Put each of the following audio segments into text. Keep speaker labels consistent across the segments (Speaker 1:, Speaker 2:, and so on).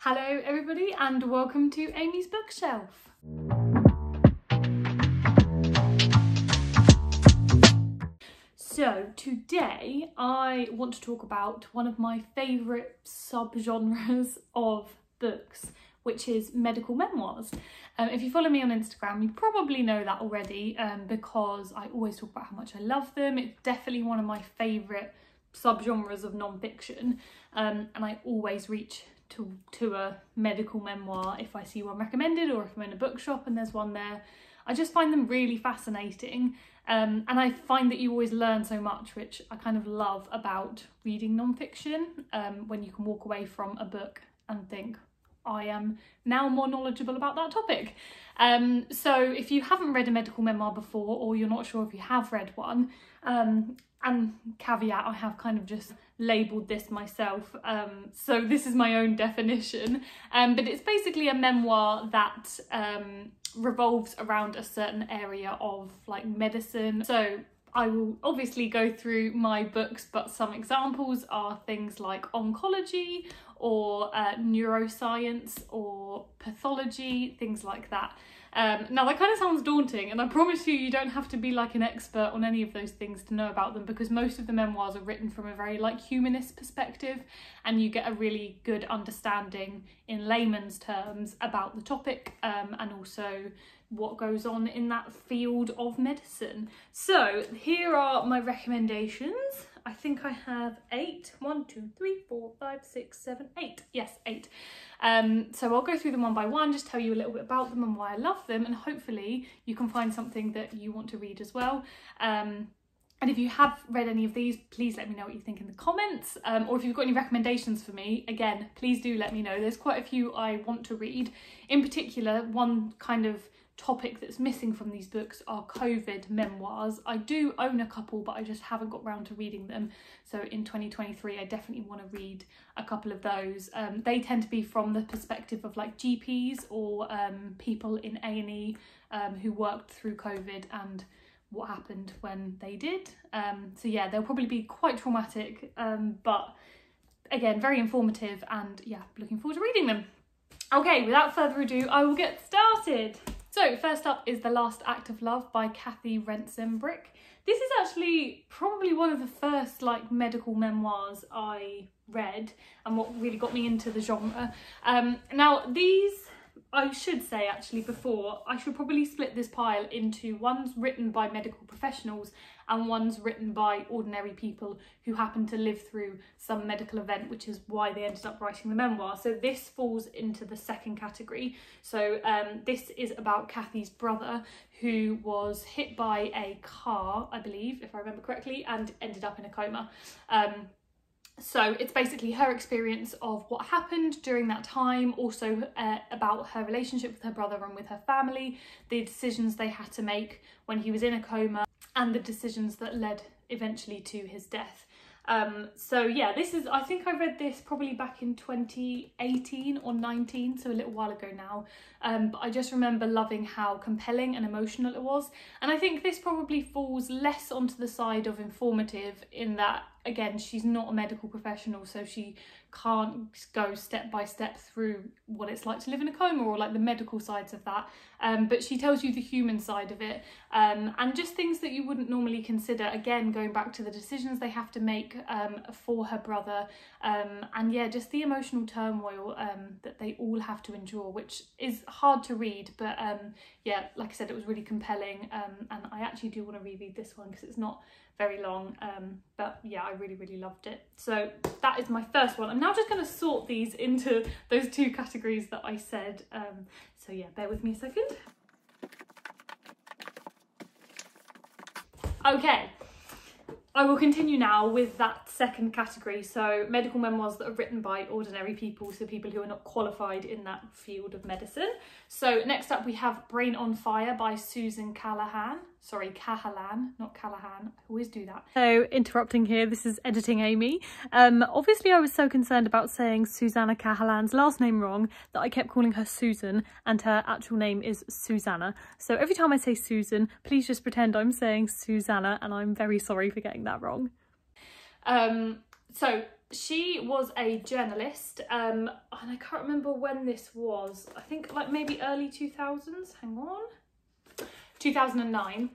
Speaker 1: Hello everybody and welcome to Amy's Bookshelf. So today I want to talk about one of my favourite subgenres of books, which is medical memoirs. If you follow me on Instagram, you probably know that already because I always talk about how much I love them. It's definitely one of my favourite subgenres of non-fiction, and I always reach to a medical memoir if I see one recommended or if I'm in a bookshop and there's one there. I just find them really fascinating, and I find that you always learn so much, which I kind of love about reading non-fiction, when you can walk away from a book and think, I am now more knowledgeable about that topic. So if you haven't read a medical memoir before, or you're not sure if you have read one, and caveat, I have kind of just labelled this myself, so this is my own definition, but it's basically a memoir that revolves around a certain area of like medicine. So I will obviously go through my books, but some examples are things like oncology or neuroscience or pathology, things like that. Now that kind of sounds daunting, and I promise you don't have to be like an expert on any of those things to know about them, because most of the memoirs are written from a very like humanist perspective, and you get a really good understanding in layman's terms about the topic, and also what goes on in that field of medicine. So here are my recommendations. I think I have 8. 1, 2, 3, 4, 5, 6, 7, 8. Yes, 8. So I'll go through them one by one, just tell you a little bit about them and why I love them, and hopefully you can find something that you want to read as well. And if you have read any of these, please let me know what you think in the comments, or if you've got any recommendations for me, again, please do let me know. There's quite a few I want to read. In particular, one kind of topic that's missing from these books are COVID memoirs. I do own a couple, but I just haven't got round to reading them. So in 2023, I definitely want to read a couple of those. They tend to be from the perspective of like GPs or people in A&E who worked through COVID and what happened when they did. So yeah, they'll probably be quite traumatic, but again, very informative, and yeah, looking forward to reading them. Okay, without further ado, I will get started. So first up is The Last Act of Love by Kathy Renson-Brick. This is actually probably one of the first like medical memoirs I read, and what really got me into the genre. Now these, I should say actually before, I should probably split this pile into ones written by medical professionals and ones written by ordinary people who happen to live through some medical event, which is why they ended up writing the memoir. So this falls into the second category. So this is about Kathy's brother, who was hit by a car, I believe, if I remember correctly, and ended up in a coma. So it's basically her experience of what happened during that time, also about her relationship with her brother and with her family, the decisions they had to make when he was in a coma, and the decisions that led eventually to his death. So yeah, this is, I think I read this probably back in 2018 or 19, so a little while ago now, but I just remember loving how compelling and emotional it was. And I think this probably falls less onto the side of informative, in that, again, she's not a medical professional, so she can't go step by step through what it's like to live in a coma or like the medical sides of that, but she tells you the human side of it, and just things that you wouldn't normally consider, again going back to the decisions they have to make for her brother, and yeah, just the emotional turmoil that they all have to endure, which is hard to read, but yeah, like I said, it was really compelling, and I actually do want to reread this one because it's not very long, but yeah, I really loved it. So that is my first one. I'm now just going to sort these into those two categories that I said, so yeah, bear with me a second. Okay, I will continue now with that second category, so medical memoirs that are written by ordinary people, so people who are not qualified in that field of medicine. So next up we have Brain on Fire by Susan Callahan. Sorry, Cahalan, not Callahan. I always do that. So interrupting here, this is editing Amy. Obviously I was so concerned about saying Susanna Cahalan's last name wrong that I kept calling her Susan, and her actual name is Susanna. So every time I say Susan, please just pretend I'm saying Susanna, and I'm very sorry for getting that wrong. So she was a journalist, and I can't remember when this was. I think like maybe early 2000s, hang on, 2009.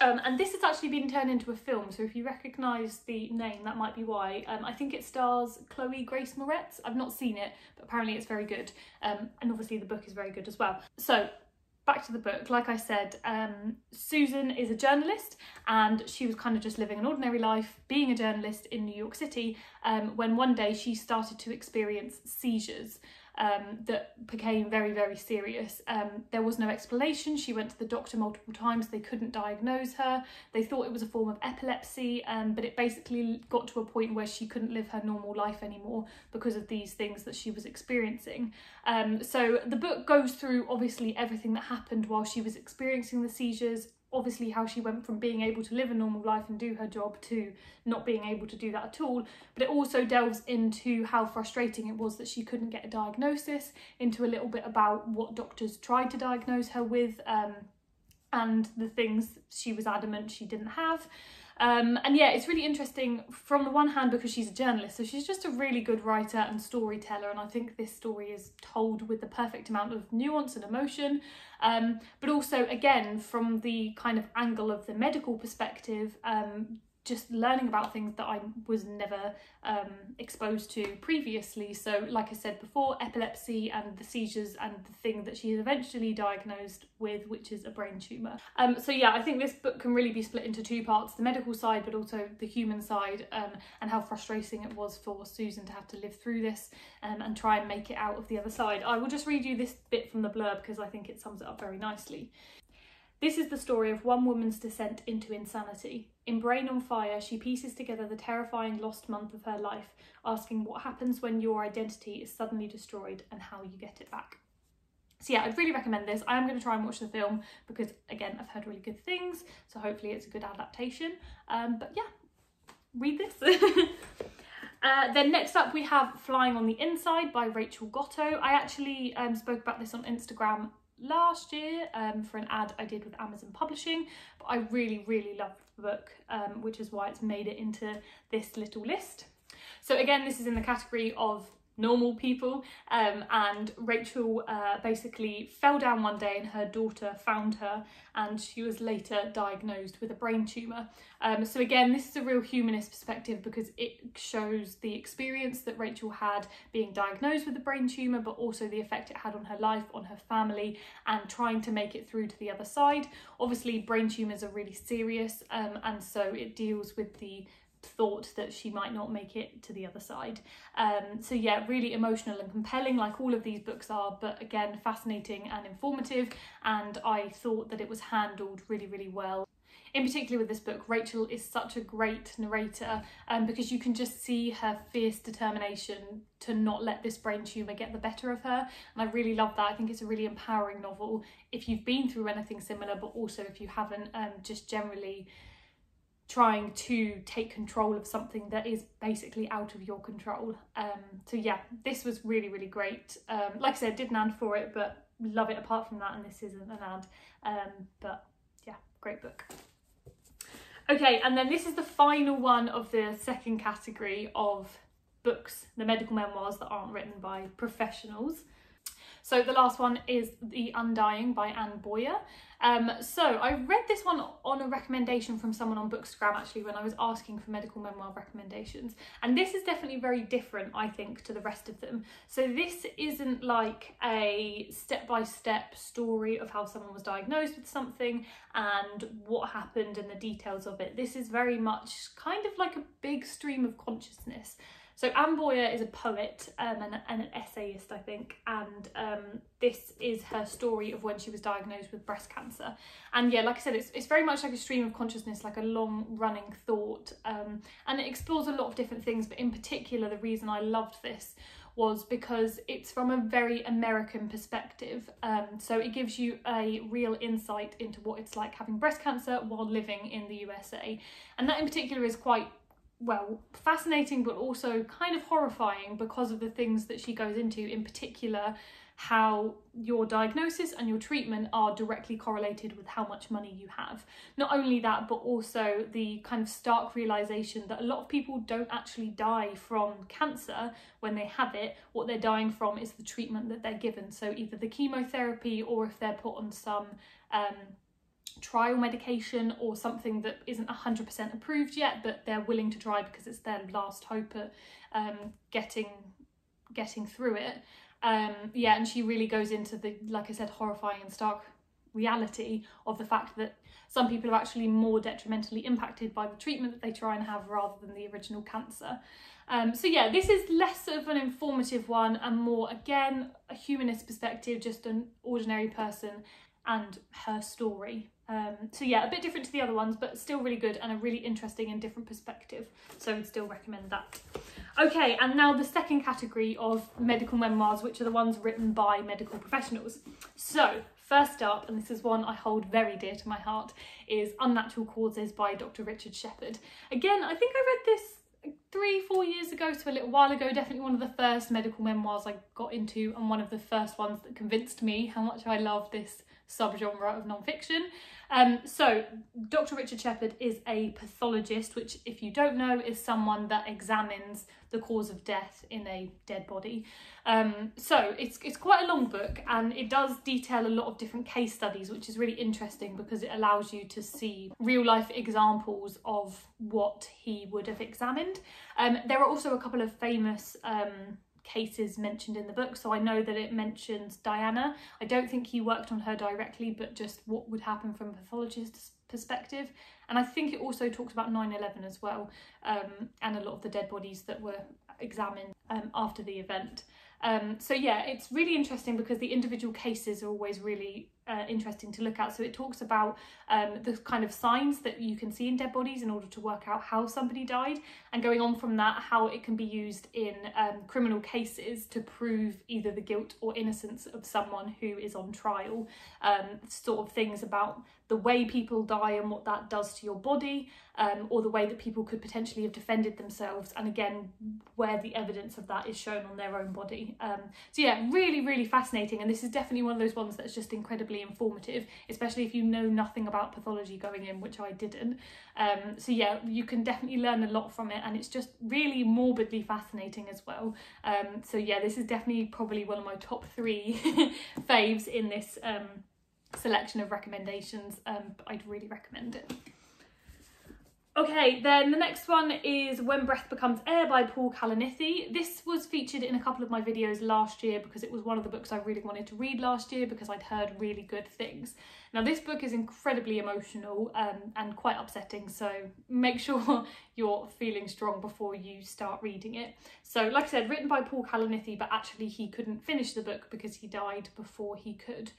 Speaker 1: And this has actually been turned into a film, so if you recognise the name, that might be why. I think it stars Chloe Grace Moretz. I've not seen it, but apparently it's very good. And obviously the book is very good as well. So back to the book. Like I said, Susan is a journalist, and she was kind of just living an ordinary life, being a journalist in New York City, when one day she started to experience seizures. That became very, very serious. There was no explanation. She went to the doctor multiple times. They couldn't diagnose her. They thought it was a form of epilepsy, but it basically got to a point where she couldn't live her normal life anymore because of these things that she was experiencing. So the book goes through obviously everything that happened while she was experiencing the seizures, obviously how she went from being able to live a normal life and do her job to not being able to do that at all. But it also delves into how frustrating it was that she couldn't get a diagnosis, into a little bit about what doctors tried to diagnose her with, and the things she was adamant she didn't have. And yeah, it's really interesting from the one hand because she's a journalist, so she's just a really good writer and storyteller, and I think this story is told with the perfect amount of nuance and emotion, but also again from the kind of angle of the medical perspective, just learning about things that I was never exposed to previously. So like I said before, epilepsy and the seizures and the thing that she is eventually diagnosed with, which is a brain tumour. So yeah, I think this book can really be split into two parts, the medical side but also the human side, and how frustrating it was for Susan to have to live through this and try and make it out of the other side. I will just read you this bit from the blurb because I think it sums it up very nicely. This is the story of one woman's descent into insanity. In Brain on Fire, she pieces together the terrifying lost month of her life, asking what happens when your identity is suddenly destroyed and how you get it back. So yeah, I'd really recommend this. I am going to try and watch the film because, again, I've heard really good things, so hopefully it's a good adaptation. But yeah, read this. Then next up we have Flying on the Inside by Rachel Gotto. I actually spoke about this on Instagram last year for an ad I did with Amazon Publishing, but I really, really loved the book, which is why it's made it into this little list. So again, this is in the category of normal people, and Rachel basically fell down one day and her daughter found her, and she was later diagnosed with a brain tumour. So again, this is a real humanist perspective because it shows the experience that Rachel had being diagnosed with a brain tumour, but also the effect it had on her life, on her family, and trying to make it through to the other side. Obviously brain tumours are really serious, and so it deals with the thought that she might not make it to the other side. So yeah, really emotional and compelling, like all of these books are, but again, fascinating and informative, and I thought that it was handled really, really well. In particular with this book, Rachel is such a great narrator, because you can just see her fierce determination to not let this brain tumour get the better of her, and I really love that. I think it's a really empowering novel if you've been through anything similar, but also if you haven't, just generally trying to take control of something that is basically out of your control. So yeah, this was really, really great. Like I said, did an ad for it, but love it apart from that, and this isn't an ad. But yeah, great book. Okay, and then this is the final one of the second category of books, the medical memoirs that aren't written by professionals. So the last one is The Undying by Anne Boyer. So I read this one on a recommendation from someone on Bookstagram actually when I was asking for medical memoir recommendations. And this is definitely very different, I think, to the rest of them. So this isn't like a step-by-step story of how someone was diagnosed with something and what happened and the details of it. This is very much kind of like a big stream of consciousness. So Anne Boyer is a poet and an essayist, I think, and this is her story of when she was diagnosed with breast cancer. And yeah, like I said, it's very much like a stream of consciousness, like a long-running thought, and it explores a lot of different things, but in particular, the reason I loved this was because it's from a very American perspective. So it gives you a real insight into what it's like having breast cancer while living in the USA. And that in particular is quite, well, fascinating, but also kind of horrifying because of the things that she goes into, in particular how your diagnosis and your treatment are directly correlated with how much money you have. Not only that, but also the kind of stark realization that a lot of people don't actually die from cancer when they have it. What they're dying from is the treatment that they're given. So either the chemotherapy, or if they're put on some trial medication or something that isn't 100% approved yet, but they're willing to try because it's their last hope at getting through it. Yeah, and she really goes into the, like I said, horrifying and stark reality of the fact that some people are actually more detrimentally impacted by the treatment that they try and have rather than the original cancer. So yeah, this is less of an informative one and more, again, a humanist perspective, just an ordinary person and her story. So yeah, a bit different to the other ones, but still really good and a really interesting and different perspective. So I'd still recommend that. Okay, and now the second category of medical memoirs, which are the ones written by medical professionals. So first up, and this is one I hold very dear to my heart, is Unnatural Causes by Dr. Richard Shepherd. Again, I think I read this 3-4 years ago, so a little while ago, definitely one of the first medical memoirs I got into and one of the first ones that convinced me how much I love this subgenre of non-fiction. So Dr. Richard Shepherd is a pathologist, which, if you don't know, is someone that examines the cause of death in a dead body. So it's quite a long book, and it does detail a lot of different case studies, which is really interesting because it allows you to see real life examples of what he would have examined. There are also a couple of famous cases mentioned in the book. So I know that it mentions Diana. I don't think he worked on her directly, but just what would happen from a pathologist's perspective. And I think it also talks about 9/11 as well, and a lot of the dead bodies that were examined after the event. So yeah, it's really interesting because the individual cases are always really interesting to look at. So it talks about the kind of signs that you can see in dead bodies in order to work out how somebody died, and going on from that, how it can be used in criminal cases to prove either the guilt or innocence of someone who is on trial. Sort of things about the way people die and what that does to your body, or the way that people could potentially have defended themselves, and again, where the evidence of that is shown on their own body. So yeah, really, really fascinating, and this is definitely one of those ones that's just incredibly informative, especially if you know nothing about pathology going in, which I didn't. So yeah, you can definitely learn a lot from it, and it's just really morbidly fascinating as well. So yeah, this is definitely probably one of my top 3 faves in this selection of recommendations. I'd really recommend it. Okay, then the next one is When Breath Becomes Air by Paul Kalanithi. This was featured in a couple of my videos last year because it was one of the books I really wanted to read last year because I'd heard really good things. Now this book is incredibly emotional and quite upsetting, so make sure you're feeling strong before you start reading it. So like I said, written by Paul Kalanithi, but actually he couldn't finish the book because he died before he could.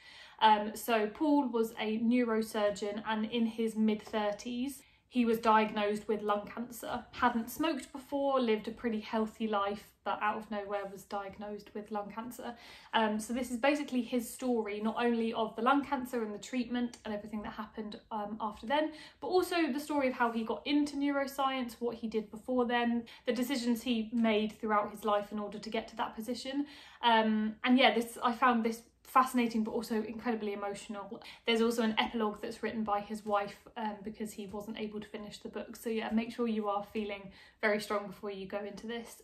Speaker 1: So Paul was a neurosurgeon, and in his mid-30s, he was diagnosed with lung cancer. Hadn't smoked before, lived a pretty healthy life, but out of nowhere was diagnosed with lung cancer. So this is basically his story, not only of the lung cancer and the treatment and everything that happened after then, but also the story of how he got into neuroscience, what he did before then, the decisions he made throughout his life in order to get to that position. And yeah, I found this fascinating but also incredibly emotional. There's also an epilogue that's written by his wife because he wasn't able to finish the book. So yeah, make sure you are feeling very strong before you go into this.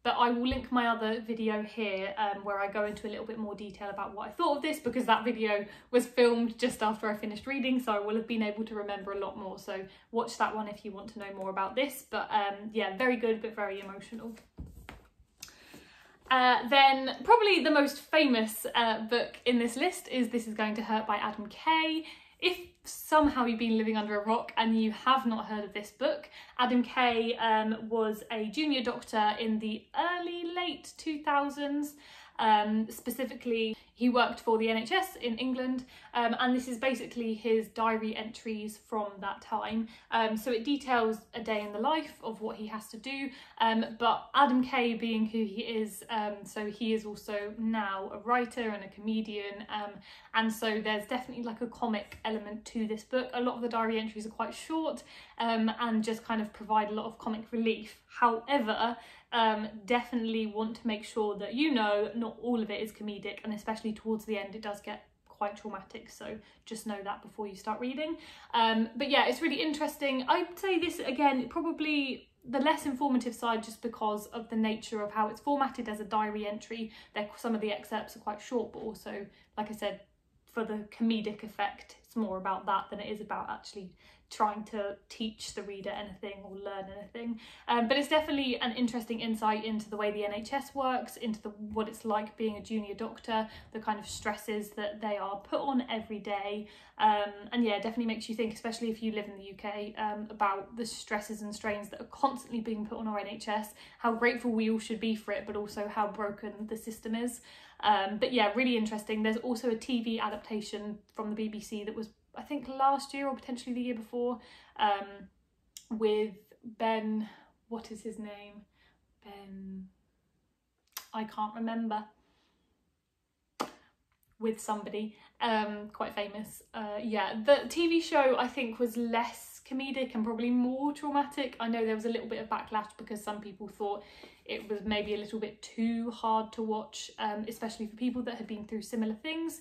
Speaker 1: But I will link my other video here where I go into a little bit more detail about what I thought of this, because that video was filmed just after I finished reading, so I will have been able to remember a lot more. So watch that one if you want to know more about this. But yeah, very good but very emotional. Then probably the most famous book in this list is This Is Going to Hurt by Adam Kay. If somehow you've been living under a rock and you have not heard of this book, Adam Kay was a junior doctor in the late 2000s. Specifically, he worked for the NHS in England, and this is basically his diary entries from that time. So it details a day in the life of what he has to do, but Adam Kay being who he is, so he is also now a writer and a comedian, and so there's definitely like a comic element to this book. A lot of the diary entries are quite short and just kind of provide a lot of comic relief. However, definitely want to make sure that you know not all of it is comedic, and especially towards the end it does get quite traumatic, so just know that before you start reading. But yeah, it's really interesting. I'd say this, again, probably the less informative side, just because of the nature of how it's formatted as a diary entry. Some of the excerpts are quite short, but also, like I said, for the comedic effect, it's more about that than it is about actually trying to teach the reader anything or learn anything. But it's definitely an interesting insight into the way the NHS works, into what it's like being a junior doctor, the kind of stresses that they are put on every day. And yeah, definitely makes you think, especially if you live in the UK, about the stresses and strains that are constantly being put on our NHS, how grateful we all should be for it, but also how broken the system is. But yeah, really interesting. There's also a TV adaptation from the BBC that was, I think, last year or potentially the year before, with Ben, what is his name? Ben, I can't remember. With somebody, quite famous. Yeah, the TV show I think was less comedic and probably more traumatic. I know there was a little bit of backlash because some people thought it was maybe a little bit too hard to watch, especially for people that had been through similar things.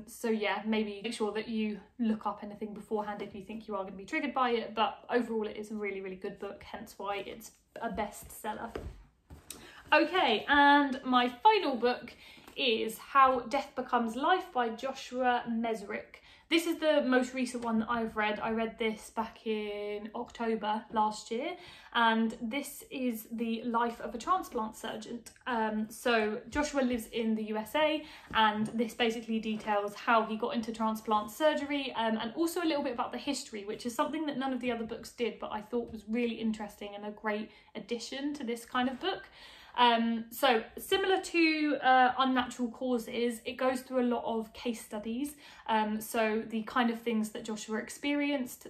Speaker 1: So yeah, maybe make sure that you look up anything beforehand if you think you are going to be triggered by it, but overall it is a really, really good book, hence why it's a bestseller. Okay, and my final book is How Death Becomes Life by Joshua Mesrick. This is the most recent one that I've read. I read this back in October last year, and this is the life of a transplant surgeon. So Joshua lives in the USA, and this basically details how he got into transplant surgery, and also a little bit about the history, which is something that none of the other books did, but I thought was really interesting and a great addition to this kind of book. So similar to Unnatural Causes, it goes through a lot of case studies, so the kind of things that Joshua experienced,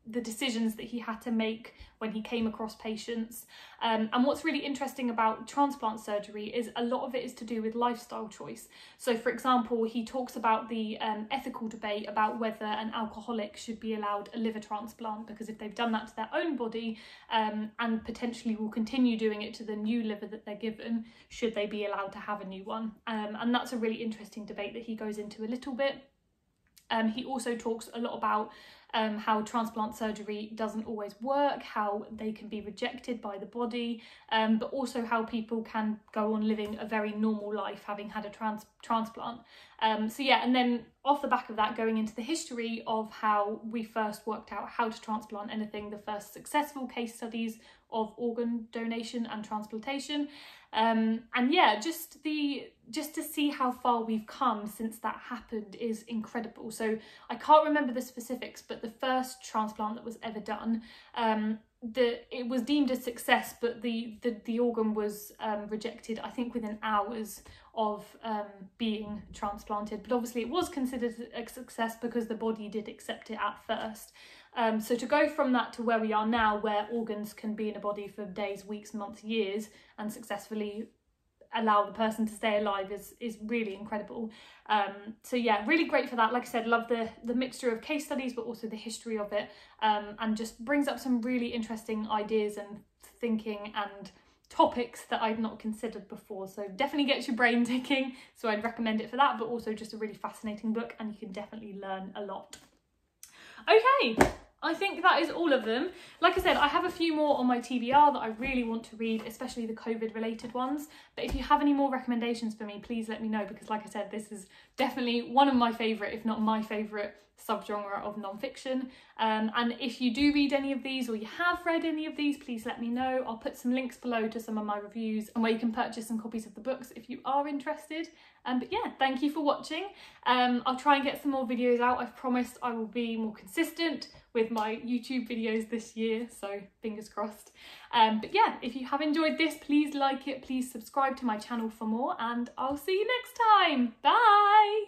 Speaker 1: the decisions that he had to make when he came across patients. And what's really interesting about transplant surgery is a lot of it is to do with lifestyle choice. So for example, he talks about the ethical debate about whether an alcoholic should be allowed a liver transplant, because if they've done that to their own body, and potentially will continue doing it to the new liver that they're given, should they be allowed to have a new one? And that's a really interesting debate that he goes into a little bit. He also talks a lot about how transplant surgery doesn't always work, how they can be rejected by the body, but also how people can go on living a very normal life having had a transplant. So yeah, and then off the back of that, going into the history of how we first worked out how to transplant anything, the first successful case studies of organ donation and transplantation. And yeah, just to see how far we've come since that happened is incredible. So I can't remember the specifics, but the first transplant that was ever done, it was deemed a success, but the organ was rejected, I think, within hours of being transplanted. But obviously it was considered a success because the body did accept it at first. So to go from that to where we are now, where organs can be in a body for days, weeks, months, years, and successfully allow the person to stay alive is really incredible. So yeah, really great for that. Like I said, love the mixture of case studies, but also the history of it, and just brings up some really interesting ideas and thinking and topics that I'd not considered before. So definitely gets your brain ticking. So I'd recommend it for that, but also just a really fascinating book, and you can definitely learn a lot. Okay, I think that is all of them. Like I said, I have a few more on my TBR that I really want to read, especially the COVID related ones. But if you have any more recommendations for me, please let me know, because like I said, this is definitely one of my favourite, if not my favourite, subgenre of non-fiction. And if you do read any of these, or you have read any of these, please let me know. I'll put some links below to some of my reviews and where you can purchase some copies of the books if you are interested. But yeah, thank you for watching. I'll try and get some more videos out. I've promised I will be more consistent with my YouTube videos this year, so fingers crossed. But yeah, if you have enjoyed this, please like it, please subscribe to my channel for more, and I'll see you next time. Bye!